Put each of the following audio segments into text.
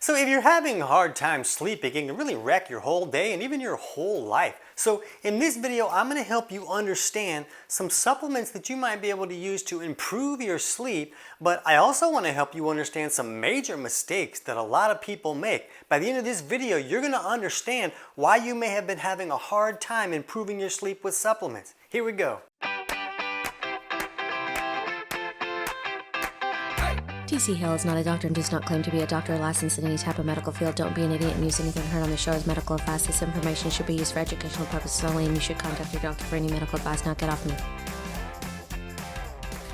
So if you're having a hard time sleeping, it can really wreck your whole day and even your whole life. So in this video, I'm going to help you understand some supplements that you might be able to use to improve your sleep, but I also want to help you understand some major mistakes that a lot of people make. By the end of this video, you're going to understand why you may have been having a hard time improving your sleep with supplements. Here we go. T.C. Hale is not a doctor and does not claim to be a doctor or licensed in any type of medical field. Don't be an idiot and use anything heard on the show as medical advice. This information should be used for educational purposes only, and you should contact your doctor for any medical advice. Now get off me.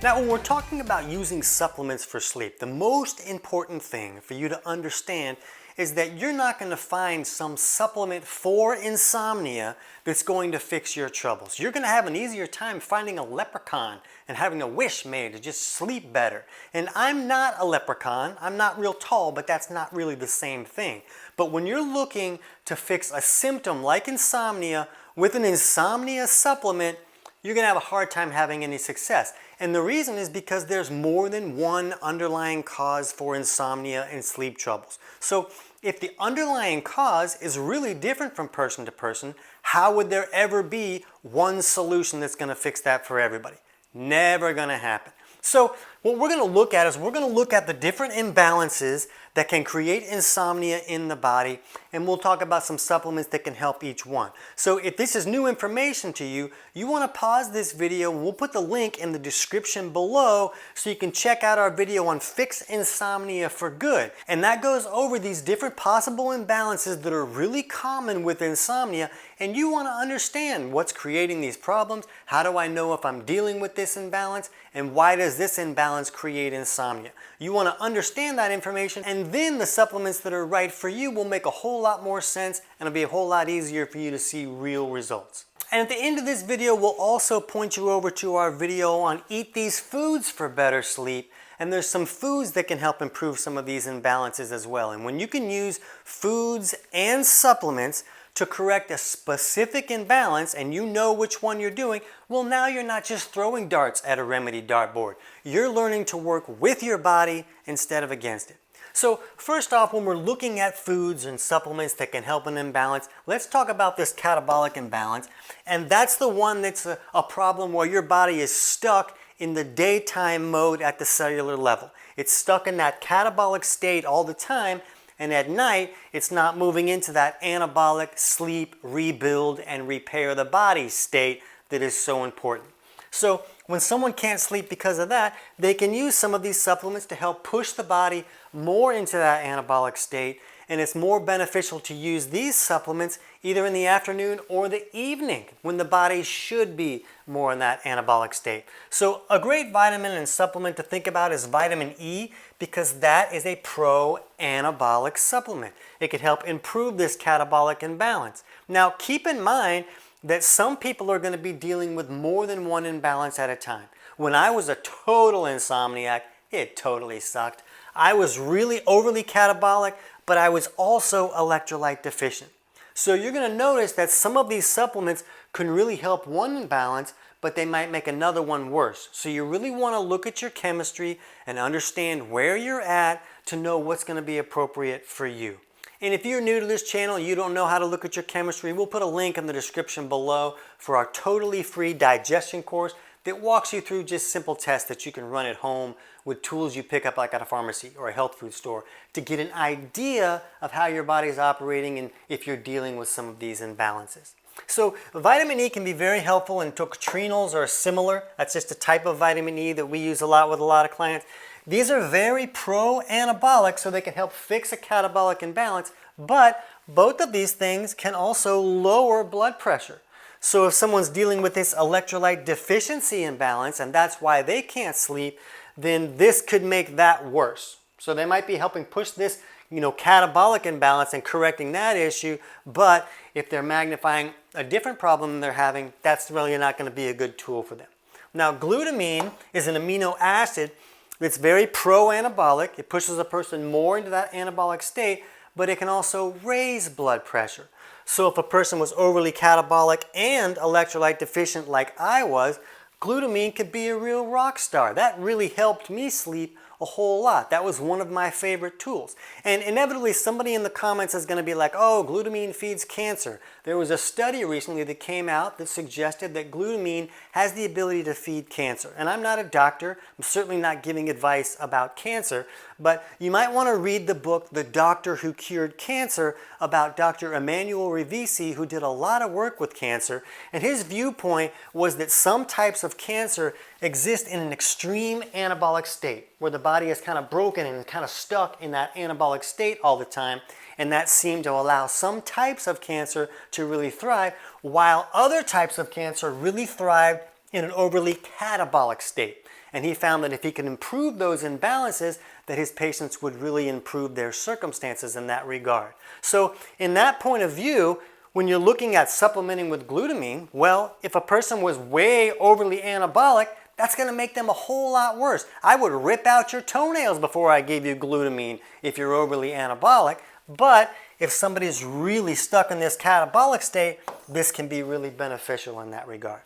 Now, when we're talking about using supplements for sleep, the most important thing for you to understand is that you're not going to find some supplement for insomnia that's going to fix your troubles. You're going to have an easier time finding a leprechaun and having a wish made to just sleep better. And I'm not a leprechaun. I'm not real tall, but that's not really the same thing. But when you're looking to fix a symptom like insomnia with an insomnia supplement, you're going to have a hard time having any success. And the reason is because there's more than one underlying cause for insomnia and sleep troubles. So if the underlying cause is really different from person to person, how would there ever be one solution that's going to fix that for everybody? Never going to happen. So what we're going to look at is we're going to look at the different imbalances that can create insomnia in the body, and we'll talk about some supplements that can help each one. So if this is new information to you, you want to pause this video, and we'll put the link in the description below so you can check out our video on Fix Insomnia for Good. And that goes over these different possible imbalances that are really common with insomnia, and you want to understand what's creating these problems, how do I know if I'm dealing with this imbalance, and why does this imbalance create insomnia. You want to understand that information, and then the supplements that are right for you will make a whole lot more sense, and it'll be a whole lot easier for you to see real results. And at the end of this video, we'll also point you over to our video on Eat These Foods for Better Sleep. And there's some foods that can help improve some of these imbalances as well. And when you can use foods and supplements to correct a specific imbalance and you know which one you're doing, well, now you're not just throwing darts at a remedy dartboard. You're learning to work with your body instead of against it. So first off, when we're looking at foods and supplements that can help an imbalance, let's talk about this catabolic imbalance. And that's the one that's a problem where your body is stuck in the daytime mode at the cellular level. It's stuck in that catabolic state all the time, and at night, it's not moving into that anabolic sleep, rebuild, and repair the body state that is so important. So when someone can't sleep because of that, they can use some of these supplements to help push the body more into that anabolic state, and it's more beneficial to use these supplements either in the afternoon or the evening when the body should be more in that anabolic state. So a great vitamin and supplement to think about is vitamin E, because that is a pro-anabolic supplement. It can help improve this catabolic imbalance. Now keep in mind that some people are going to be dealing with more than one imbalance at a time. When I was a total insomniac, it totally sucked. I was really overly catabolic, but I was also electrolyte deficient. So you're going to notice that some of these supplements can really help one imbalance, but they might make another one worse. So you really want to look at your chemistry and understand where you're at to know what's going to be appropriate for you. And if you're new to this channel and you don't know how to look at your chemistry, we'll put a link in the description below for our totally free digestion course that walks you through just simple tests that you can run at home with tools you pick up like at a pharmacy or a health food store to get an idea of how your body is operating and if you're dealing with some of these imbalances. So vitamin E can be very helpful, and tocotrienols are similar. That's just a type of vitamin E that we use a lot with a lot of clients. These are very pro-anabolic, so they can help fix a catabolic imbalance, but both of these things can also lower blood pressure. So if someone's dealing with this electrolyte deficiency imbalance and that's why they can't sleep, then this could make that worse. So they might be helping push this, catabolic imbalance and correcting that issue, but if they're magnifying a different problem they're having, that's really not going to be a good tool for them. Now, glutamine is an amino acid that's very pro-anabolic. It pushes a person more into that anabolic state, but it can also raise blood pressure. So if a person was overly catabolic and electrolyte deficient like I was, glutamine could be a real rock star. That really helped me sleep a whole lot. That was one of my favorite tools. And inevitably somebody in the comments is going to be like, oh, glutamine feeds cancer. There was a study recently that came out that suggested that glutamine has the ability to feed cancer. And I'm not a doctor. I'm certainly not giving advice about cancer. But you might want to read the book, The Doctor Who Cured Cancer, about Dr. Emmanuel Rivisi, who did a lot of work with cancer. And his viewpoint was that some types of cancer exist in an extreme anabolic state, where the body is kind of broken and kind of stuck in that anabolic state all the time. And that seemed to allow some types of cancer to really thrive, while other types of cancer really thrived in an overly catabolic state. And he found that if he could improve those imbalances, that his patients would really improve their circumstances in that regard. So in that point of view, when you're looking at supplementing with glutamine, well, if a person was way overly anabolic, that's going to make them a whole lot worse. I would rip out your toenails before I gave you glutamine if you're overly anabolic. But if somebody's really stuck in this catabolic state, this can be really beneficial in that regard.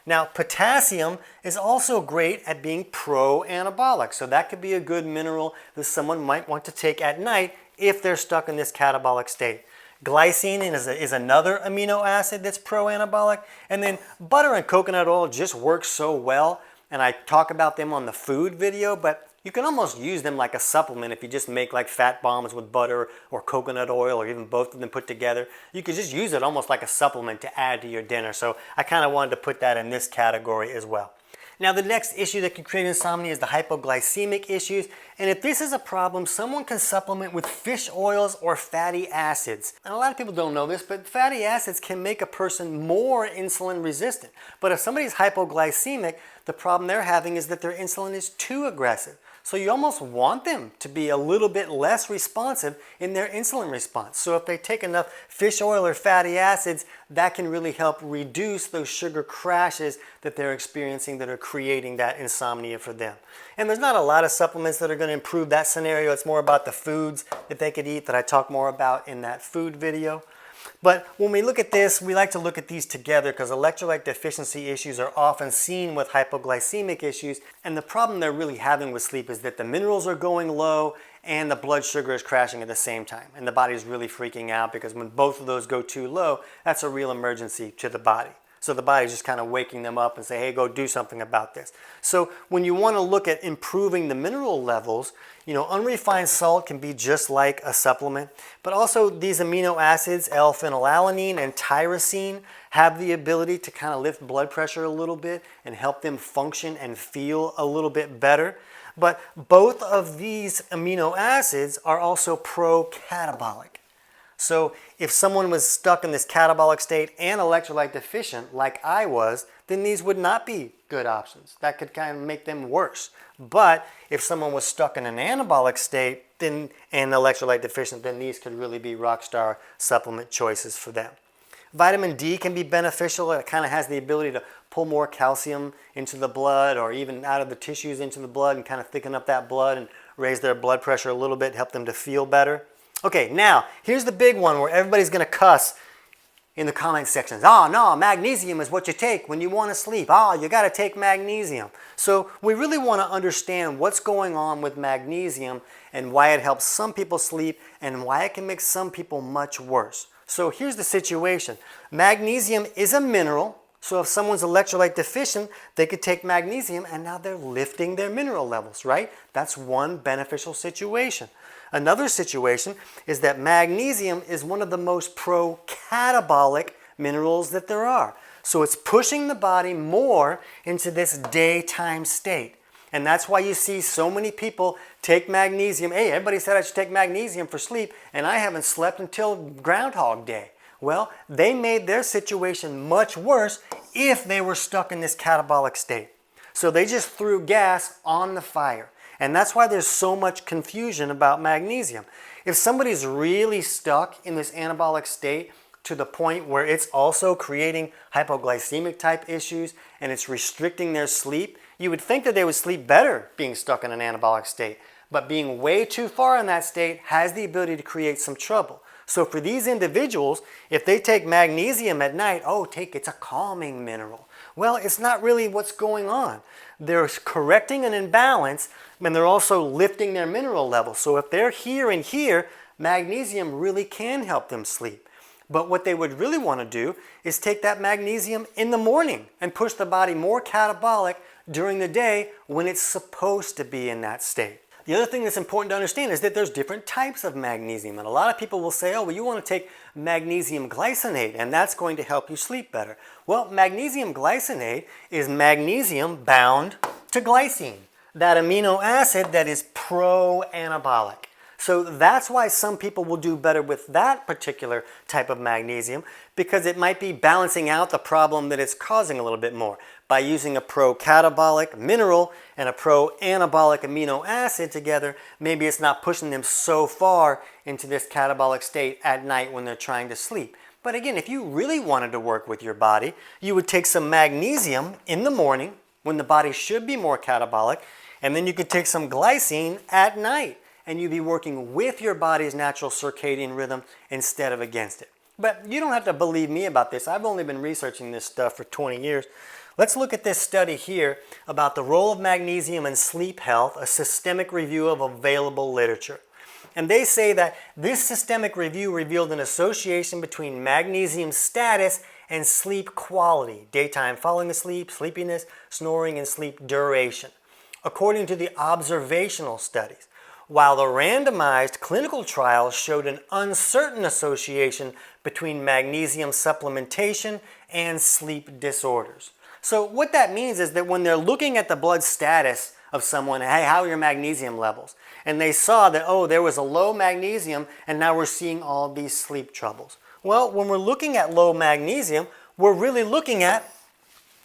Now, potassium is also great at being pro-anabolic. So that could be a good mineral that someone might want to take at night if they're stuck in this catabolic state. Glycine is another amino acid that's pro-anabolic. And then butter and coconut oil just work so well. And I talk about them on the food video, but you can almost use them like a supplement if you just make like fat bombs with butter or coconut oil or even both of them put together. You could just use it almost like a supplement to add to your dinner. So I kind of wanted to put that in this category as well. Now the next issue that can create insomnia is the hypoglycemic issues. And if this is a problem, someone can supplement with fish oils or fatty acids. And a lot of people don't know this, but fatty acids can make a person more insulin resistant. But if somebody's hypoglycemic, the problem they're having is that their insulin is too aggressive. So you almost want them to be a little bit less responsive in their insulin response. So if they take enough fish oil or fatty acids, that can really help reduce those sugar crashes that they're experiencing that are creating that insomnia for them. And there's not a lot of supplements that are going to improve that scenario. It's more about the foods that they could eat that I talk more about in that food video. But when we look at this, we like to look at these together because electrolyte deficiency issues are often seen with hypoglycemic issues. And the problem they're really having with sleep is that the minerals are going low and the blood sugar is crashing at the same time. And the body is really freaking out because when both of those go too low, that's a real emergency to the body. So the body's just kind of waking them up and say, hey, go do something about this. So when you want to look at improving the mineral levels, unrefined salt can be just like a supplement. But also these amino acids, L-phenylalanine and tyrosine, have the ability to kind of lift blood pressure a little bit and help them function and feel a little bit better. But both of these amino acids are also pro-catabolic. So if someone was stuck in this catabolic state and electrolyte deficient like I was, then these would not be good options. That could kind of make them worse. But if someone was stuck in an anabolic state and electrolyte deficient, then these could really be rock star supplement choices for them. Vitamin D can be beneficial. It kind of has the ability to pull more calcium into the blood or even out of the tissues into the blood and kind of thicken up that blood and raise their blood pressure a little bit, help them to feel better. Okay, now, here's the big one where everybody's going to cuss in the comment sections. Oh, no, magnesium is what you take when you want to sleep. Oh, you got to take magnesium. So we really want to understand what's going on with magnesium and why it helps some people sleep and why it can make some people much worse. So here's the situation. Magnesium is a mineral. So if someone's electrolyte deficient, they could take magnesium and now they're lifting their mineral levels, right? That's one beneficial situation. Another situation is that magnesium is one of the most pro-catabolic minerals that there are. So it's pushing the body more into this daytime state. And that's why you see so many people take magnesium. Hey, everybody said I should take magnesium for sleep, and I haven't slept until Groundhog Day. Well, they made their situation much worse if they were stuck in this catabolic state. So they just threw gas on the fire. And that's why there's so much confusion about magnesium. If somebody's really stuck in this anabolic state to the point where it's also creating hypoglycemic type issues and it's restricting their sleep, you would think that they would sleep better being stuck in an anabolic state. But being way too far in that state has the ability to create some trouble. So for these individuals, if they take magnesium at night, it's a calming mineral. Well, it's not really what's going on. They're correcting an imbalance, and they're also lifting their mineral levels. So if they're here and here, magnesium really can help them sleep. But what they would really want to do is take that magnesium in the morning and push the body more catabolic during the day when it's supposed to be in that state. The other thing that's important to understand is that there's different types of magnesium. And a lot of people will say, oh, well, you want to take magnesium glycinate and that's going to help you sleep better. Well, magnesium glycinate is magnesium bound to glycine, that amino acid that is pro-anabolic. So that's why some people will do better with that particular type of magnesium, because it might be balancing out the problem that it's causing a little bit more. By using a pro-catabolic mineral and a pro-anabolic amino acid together, maybe it's not pushing them so far into this catabolic state at night when they're trying to sleep. But again, if you really wanted to work with your body, you would take some magnesium in the morning when the body should be more catabolic, and then you could take some glycine at night, and you'd be working with your body's natural circadian rhythm instead of against it. But you don't have to believe me about this. I've only been researching this stuff for 20 years. Let's look at this study here about the role of magnesium in sleep health, a systemic review of available literature. And they say that this systemic review revealed an association between magnesium status and sleep quality, daytime falling asleep, sleepiness, snoring, and sleep duration, according to the observational studies, while the randomized clinical trials showed an uncertain association between magnesium supplementation and sleep disorders. So what that means is that when they're looking at the blood status of someone, hey, how are your magnesium levels? And they saw that, oh, there was a low magnesium, and now we're seeing all these sleep troubles. Well, when we're looking at low magnesium, we're really looking at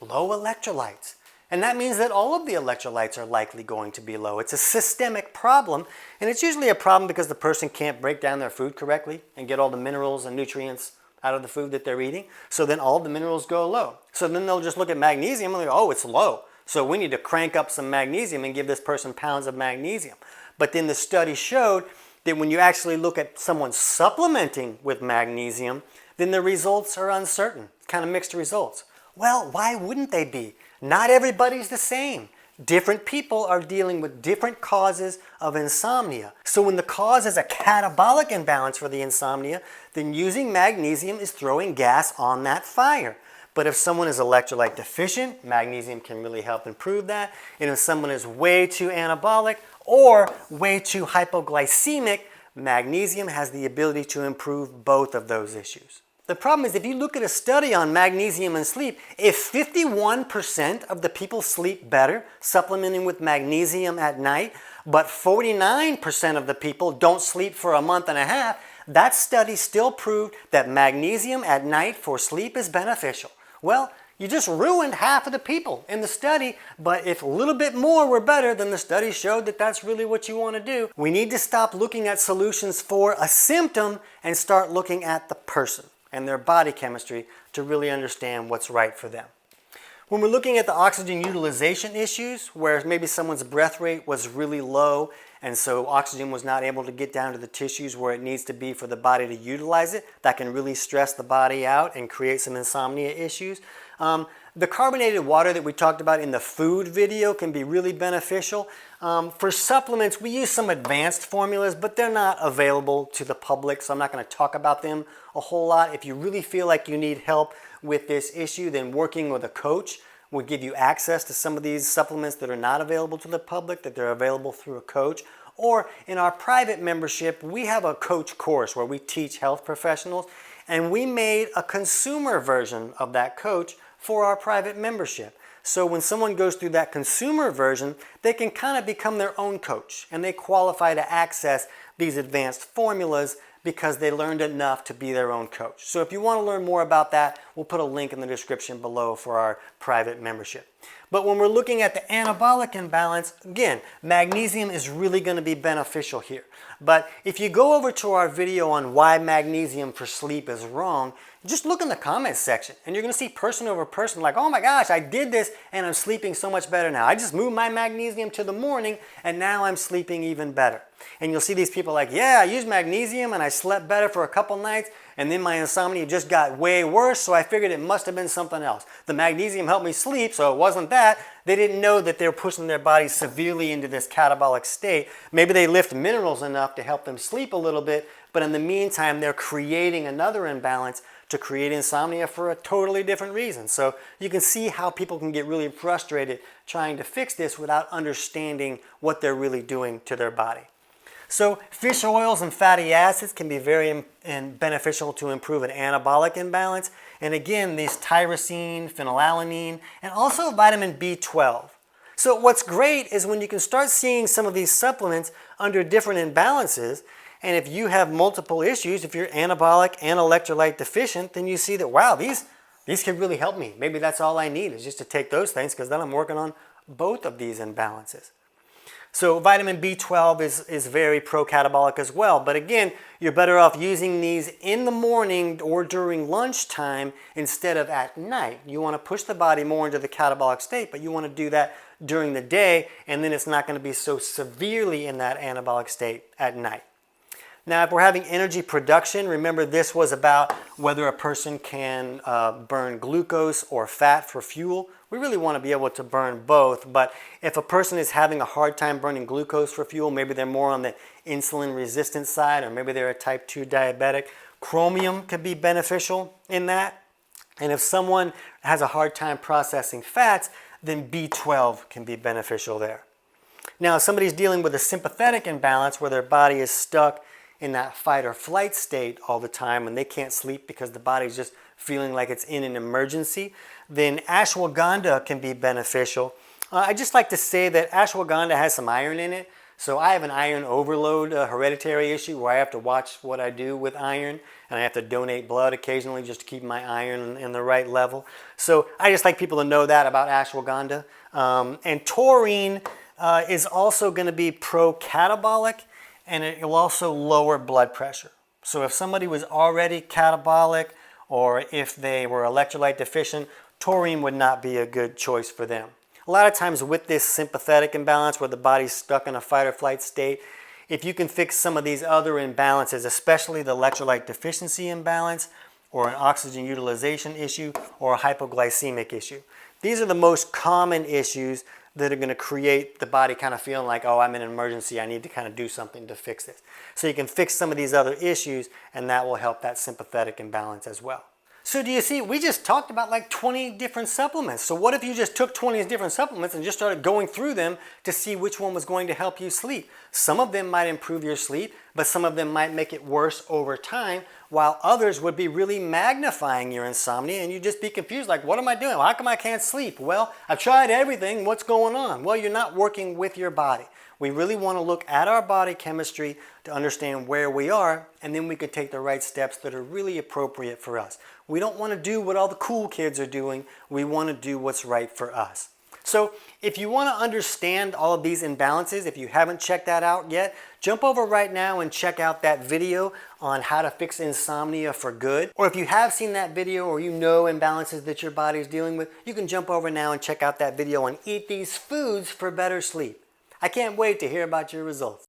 low electrolytes. And that means that all of the electrolytes are likely going to be low. It's a systemic problem, and it's usually a problem because the person can't break down their food correctly and get all the minerals and nutrients out of the food that they're eating. So then all the minerals go low. So then they'll just look at magnesium and they go, oh, it's low. So we need to crank up some magnesium and give this person pounds of magnesium. But then the study showed that when you actually look at someone supplementing with magnesium, then the results are uncertain, kind of mixed results. Well, why wouldn't they be? Not everybody's the same. Different people are dealing with different causes of insomnia. So when the cause is a catabolic imbalance for the insomnia, then using magnesium is throwing gas on that fire. But if someone is electrolyte deficient, magnesium can really help improve that. And if someone is way too anabolic or way too hypoglycemic, magnesium has the ability to improve both of those issues. The problem is if you look at a study on magnesium and sleep, if 51% of the people sleep better supplementing with magnesium at night, but 49% of the people don't sleep for a month and a half, that study still proved that magnesium at night for sleep is beneficial. Well, you just ruined half of the people in the study, but if a little bit more were better, then the study showed that that's really what you want to do. We need to stop looking at solutions for a symptom and start looking at the person and their body chemistry to really understand what's right for them. When we're looking at the oxygen utilization issues, where maybe someone's breath rate was really low and so oxygen was not able to get down to the tissues where it needs to be for the body to utilize it, that can really stress the body out and create some insomnia issues. The carbonated water that we talked about in the food video can be really beneficial. For supplements, we use some advanced formulas, but they're not available to the public, so I'm not going to talk about them a whole lot. If you really feel like you need help with this issue, then working with a coach will give you access to some of these supplements that are not available to the public, that they're available through a coach. Or in our private membership, we have a coach course where we teach health professionals, and we made a consumer version of that coach for our private membership. So when someone goes through that consumer version, they can kind of become their own coach, and they qualify to access these advanced formulas because they learned enough to be their own coach. So if you want to learn more about that, we'll put a link in the description below for our private membership. But when we're looking at the anabolic imbalance, again, magnesium is really going to be beneficial here. But if you go over to our video on why magnesium for sleep is wrong, just look in the comments section and you're going to see person over person like, oh my gosh, I did this and I'm sleeping so much better now. I just moved my magnesium to the morning and now I'm sleeping even better. And you'll see these people like, yeah, I used magnesium and I slept better for a couple nights and then my insomnia just got way worse, so I figured it must have been something else. The magnesium helped me sleep, so it wasn't that. They didn't know that they were pushing their bodies severely into this catabolic state. Maybe they lift minerals enough to help them sleep a little bit, but in the meantime, they're creating another imbalance to create insomnia for a totally different reason. So you can see how people can get really frustrated trying to fix this without understanding what they're really doing to their body. So fish oils and fatty acids can be very beneficial to improve an anabolic imbalance. And again, these tyrosine, phenylalanine, and also vitamin B12. So what's great is when you can start seeing some of these supplements under different imbalances, and if you have multiple issues, if you're anabolic and electrolyte deficient, then you see that, wow, these can really help me. Maybe that's all I need is just to take those things, because then I'm working on both of these imbalances. So vitamin B12 is very pro-catabolic as well. But again, you're better off using these in the morning or during lunchtime instead of at night. You want to push the body more into the catabolic state, but you want to do that during the day, and then it's not going to be so severely in that anabolic state at night. Now, if we're having energy production, remember this was about whether a person can burn glucose or fat for fuel. We really want to be able to burn both, but if a person is having a hard time burning glucose for fuel, maybe they're more on the insulin resistant side, or maybe they're a type 2 diabetic, chromium could be beneficial in that. And if someone has a hard time processing fats, then B12 can be beneficial there. Now, if somebody's dealing with a sympathetic imbalance where their body is stuck in that fight or flight state all the time and they can't sleep because the body's just feeling like it's in an emergency, then ashwagandha can be beneficial. I just like to say that ashwagandha has some iron in it. So I have an iron overload hereditary issue where I have to watch what I do with iron, and I have to donate blood occasionally just to keep my iron in the right level. So I just like people to know that about ashwagandha. And taurine is also going to be pro-catabolic, and it will also lower blood pressure. So if somebody was already catabolic or if they were electrolyte deficient, taurine would not be a good choice for them. A lot of times with this sympathetic imbalance where the body's stuck in a fight or flight state, if you can fix some of these other imbalances, especially the electrolyte deficiency imbalance or an oxygen utilization issue or a hypoglycemic issue. These are the most common issues that are going to create the body kind of feeling like, oh, I'm in an emergency, I need to kind of do something to fix this. So you can fix some of these other issues, and that will help that sympathetic imbalance as well. So do you see, we just talked about like 20 different supplements. So what if you just took 20 different supplements and just started going through them to see which one was going to help you sleep? Some of them might improve your sleep, but some of them might make it worse over time, while others would be really magnifying your insomnia, and you'd just be confused, like, what am I doing? How come I can't sleep? Well, I've tried everything. What's going on? Well, you're not working with your body. We really want to look at our body chemistry to understand where we are, and then we can take the right steps that are really appropriate for us. We don't want to do what all the cool kids are doing. We want to do what's right for us. So if you want to understand all of these imbalances, if you haven't checked that out yet, jump over right now and check out that video on how to fix insomnia for good. Or if you have seen that video or you know imbalances that your body is dealing with, you can jump over now and check out that video on Eat These Foods for Better Sleep. I can't wait to hear about your results.